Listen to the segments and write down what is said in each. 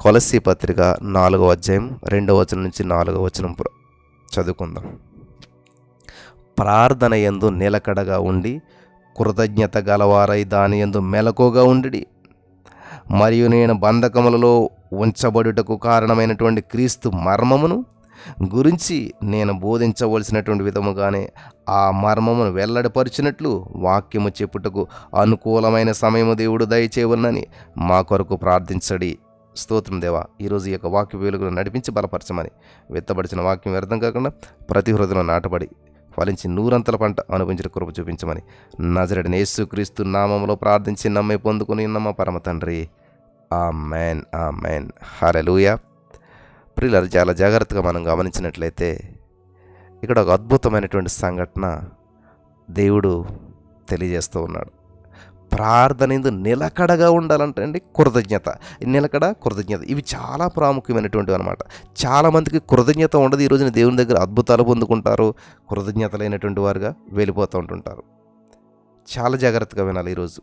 కొలస్సీ పత్రిక 4వ అధ్యాయం 2వ వచనం నుంచి 4వ వచనం చదువుకుందాం. ప్రార్థన యందు నిలకడగా ఉండి కృతజ్ఞత గలవారై దాని యందు మెలకుగా ఉండి, మరియు నేను బంధకములలో ఉంచబడుటకు కారణమైనటువంటి క్రీస్తు మర్మమును గురించి నేను బోధించవలసినటువంటి విధముగానే ఆ మర్మమును వెల్లడిపరిచినట్లు వాక్యము చెప్పుటకు అనుకూలమైన సమయము దేవుడు దయచేయవలనని మా కొరకు ప్రార్థించడి. స్తోత్రం దేవా, ఈరోజు ఈ యొక్క వాక్య వెలుగును నడిపించి బలపరచమని, విత్తబడిచిన వాక్యం వ్యర్థం కాకుండా ప్రతి హృదయంలో నాటబడి ఫలించి నూరంతల పంట అనుభవించిన కృప చూపించమని నజరేయుడైన యేసుక్రీస్తు నామములో ప్రార్థించి నమ్మి పొందుకుని మా పరమ తండ్రి. ఆమేన్, ఆమేన్, హల్లెలూయా. ప్రియులారా, చాలా జాగ్రత్తగా మనం గమనించినట్లయితే ఇక్కడ ఒక అద్భుతమైనటువంటి సంఘటన దేవుడు తెలియజేస్తూ ఉన్నాడు. ప్రార్థన ఎందు నిలకడగా ఉండాలంటే అండి కృతజ్ఞత, నిలకడ, కృతజ్ఞత ఇవి చాలా ప్రాముఖ్యమైనటువంటివి అనమాట. చాలామందికి కృతజ్ఞత ఉండదు. ఈ రోజున దేవుని దగ్గర అద్భుతాలు పొందుకుంటారు, కృతజ్ఞత లేనటువంటి వారుగా వెళ్ళిపోతూ ఉంటుంటారు. చాలా జాగ్రత్తగా వినాలి ఈరోజు.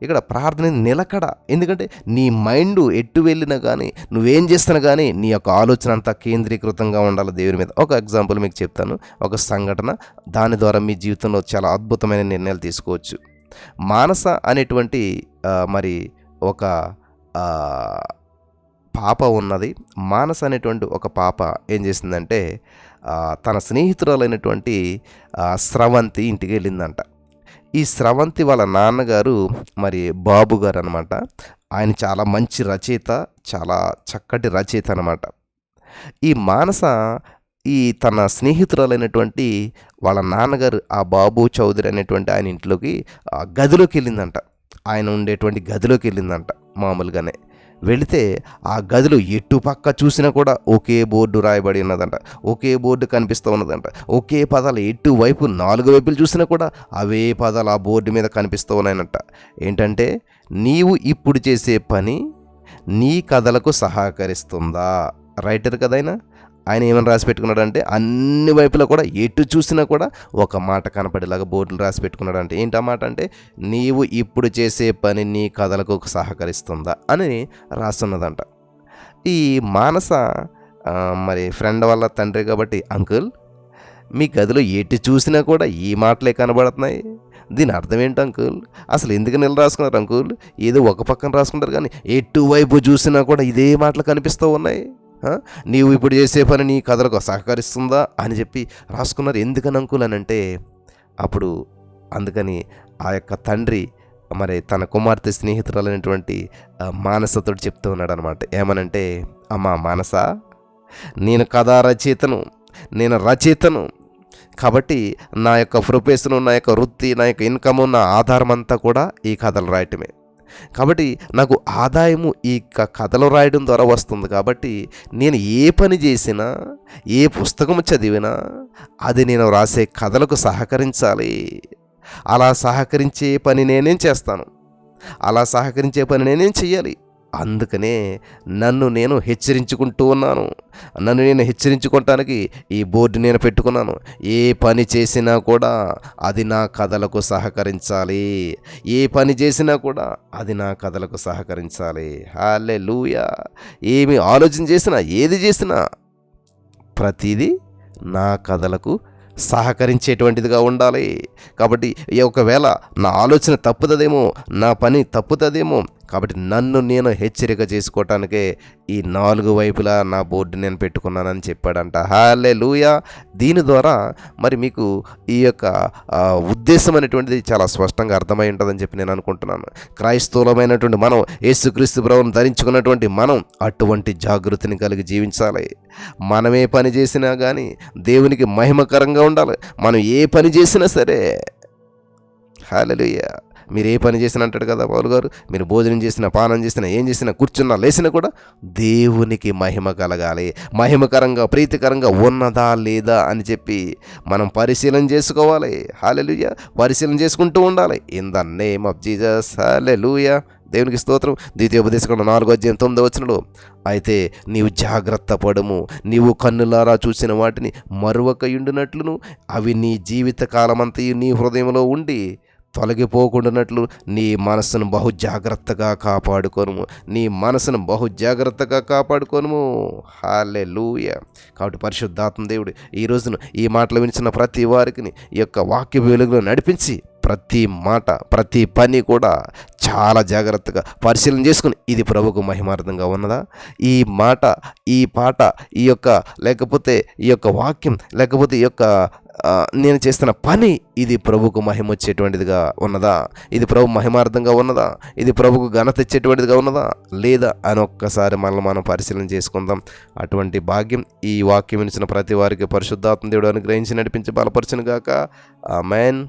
ఇక్కడ ప్రార్థన నిలకడ, ఎందుకంటే నీ మైండ్ ఎటు వెళ్ళినా కానీ, నువ్వేం చేస్తున్నా కానీ నీ యొక్క ఆలోచన అంతా కేంద్రీకృతంగా ఉండాలి దేవుని మీద. ఒక ఎగ్జాంపుల్ మీకు చెప్తాను, ఒక సంఘటన, దాని ద్వారా మీ జీవితంలో చాలా అద్భుతమైన నిర్ణయాలు తీసుకోవచ్చు. మానస అనేటువంటి మరి ఒక పాప ఉన్నది. మానస అనేటువంటి ఒక పాప ఏం చేసిందంటే తన స్నేహితురాలైనటువంటి స్రవంతి ఇంటికి వెళ్ళిందంట. ఈ స్రవంతి వాళ్ళ నాన్నగారు మరి బాబు గారు అనమాట. ఆయన చాలా మంచి రచయిత, చాలా చక్కటి రచయిత అనమాట. ఈ మానస ఈ తన స్నేహితురాలైనటువంటి వాళ్ళ నాన్నగారు ఆ బాబు చౌదరి అనేటువంటి ఆయన ఇంట్లోకి గదిలోకి వెళ్ళిందంట. ఆయన ఉండేటువంటి గదిలోకి వెళ్ళిందంట. మామూలుగానే వెళితే ఆ గదిలో ఎటు పక్క చూసినా కూడా ఒకే బోర్డు రాయబడి ఉన్నదంట, ఒకే బోర్డు కనిపిస్తూ ఉన్నదంట, ఒకే పదాలు ఎటు వైపు 4 వైపులు చూసినా కూడా అవే పదాలు ఆ బోర్డు మీద కనిపిస్తూ ఉన్నాయనట. ఏంటంటే, నీవు ఇప్పుడు చేసే పని నీ కథలకు సహకరిస్తుందా? రైటర్ కదైనా ఆయన ఏమైనా రాసి పెట్టుకున్నాడంటే అన్ని వైపులా కూడా ఎటు చూసినా కూడా ఒక మాట కనపడేలాగా బోర్డులు రాసి పెట్టుకున్నాడంటే ఏంటి ఆ మాట అంటే, నీవు ఇప్పుడు చేసే పని నీ కథలకు సహకరిస్తుందా అని రాస్తున్నదంట. ఈ మానస మరి ఫ్రెండ్ వాళ్ళ తండ్రి కాబట్టి, అంకుల్ మీ గదిలో ఎటు చూసినా కూడా ఈ మాటలే కనబడుతున్నాయి, దీని అర్థం ఏంటి అంకుల్? అసలు ఎందుకు నిల రాసుకున్నారు అంకుల్? ఏదో ఒక పక్కన రాసుకుంటారు కానీ ఎటువైపు చూసినా కూడా ఇదే మాటలు కనిపిస్తూ ఉన్నాయి, నీవు ఇప్పుడు చేసే పని నీ కథలకు సహకరిస్తుందా అని చెప్పి రాసుకున్నారు. ఎందుకని అంకుల్ అని అంటే, అప్పుడు అందుకని ఆ యొక్క తండ్రి మరి తన కుమార్తె స్నేహితురాలైనటువంటి మానసతో చెప్తూ ఉన్నాడు అనమాట. ఏమనంటే, అమ్మా మానస, నేను కథా రచయితను, నేను రచయితను కాబట్టి నా యొక్క ప్రొఫెషన్, నా యొక్క వృత్తి, నా యొక్క ఇన్కమ్, నా ఆధారం అంతా కూడా ఈ కథలు రాయటమే. కాబట్టి నాకు ఆదాయము ఈ కథలు రాయడం ద్వారా వస్తుంది. కాబట్టి నేను ఏ పని చేసినా, ఏ పుస్తకం చదివినా అది నేను రాసే కథలకు సహకరించాలి. అలా సహకరించే పని నేనేం చేస్తాను, అలా సహకరించే పని నేనేం చెయ్యాలి. అందుకనే నన్ను నేను హెచ్చరించుకుంటూ ఉన్నాను. నన్ను నేను హెచ్చరించుకోవటానికి ఈ బోర్డు నేను పెట్టుకున్నాను. ఏ పని చేసినా కూడా అది నా కథలకు సహకరించాలి. ఏ పని చేసినా కూడా అది నా కథలకు సహకరించాలి. హల్లెలూయా. ఏమి ఆలోచన చేసినా, ఏది చేసినా ప్రతిదీ నా కథలకు సహకరించేటువంటిదిగా ఉండాలి. కాబట్టి ఒకవేళ నా ఆలోచన తప్పుతుందేమో, నా పని తప్పుతుందేమో, కాబట్టి నన్ను నేను హెచ్చరిక చేసుకోవటానికే ఈ 4 వైపులా నా బోర్డు నేను పెట్టుకున్నానని చెప్పాడంట. హల్లెలూయా. దీని ద్వారా మరి మీకు ఈ యొక్క ఉద్దేశం అనేటువంటిది చాలా స్పష్టంగా అర్థమై ఉంటుందని చెప్పి నేను అనుకుంటున్నాను. క్రైస్తవులమైనటువంటి మనం, యేసుక్రీస్తు ప్రభువును ధరించుకున్నటువంటి మనం అటువంటి జాగృతిని కలిగి జీవించాలి. మనమే పని చేసినా కానీ దేవునికి మహిమకరంగా ఉండాలి. మనం ఏ పని చేసినా సరే. హల్లెలూయా. మీరు ఏ పని చేసినా అంటాడు కదా పౌలు గారు, మీరు భోజనం చేసినా, పానం చేసినా, ఏం చేసినా, కూర్చున్నా, లేచినా కూడా దేవునికి మహిమ కలగాలి. మహిమకరంగా, ప్రీతికరంగా ఉన్నదా లేదా అని చెప్పి మనం పరిశీలన చేసుకోవాలి. హల్లెలూయా. పరిశీలన చేసుకుంటూ ఉండాలి. In the name of Jesus. Hallelujah. దేవునికి స్తోత్రం. ద్వితీయోపదేశకాండం 4వ అధ్యాయం 9వ వచనంలో, అయితే నీవు జాగ్రత్త పడము, నీవు కన్నులారా చూసిన వాటిని మరువకయుండునట్లును అవి నీ జీవిత కాలమంతయు నీ హృదయంలో ఉండి తొలగిపోకుండానట్లు నీ మనసును బహు జాగ్రత్తగా కాపాడుకొనుము. నీ మనసును బహు జాగ్రత్తగా కాపాడుకొనుము. హల్లెలూయా. కాబట్టి పరిశుద్ధాత్మ దేవుడు ఈ రోజున ఈ మాటలు వినిచిన ప్రతి వారికి ఈ యొక్క వాక్య వెలుగులో నడిపించి ప్రతి మాట ప్రతి పని కూడా చాలా జాగ్రత్తగా పరిశీలన చేసుకుని ఇది ప్రభుకు మహిమార్థంగా ఉన్నదా, ఈ మాట ఈ పాట ఈ యొక్క లేకపోతే ఈ యొక్క వాక్యం లేకపోతే ఈ యొక్క నేను చేస్తున్న పని ఇది ప్రభుకు మహిమ వచ్చేటువంటిదిగా ఉన్నదా, ఇది ప్రభు మహిమార్థంగా ఉన్నదా, ఇది ప్రభుకు ఘనత ఇచ్చేటువంటిదిగా ఉన్నదా లేదా అని ఒక్కసారి మనల్ని మనం పరిశీలన చేసుకుందాం. అటువంటి భాగ్యం ఈ వాక్యం వినిచిన ప్రతి వారికి పరిశుద్ధాత్మ దేవుడు అనుగ్రహించి నడిపించి బలపరచును గాక. ఆమేన్.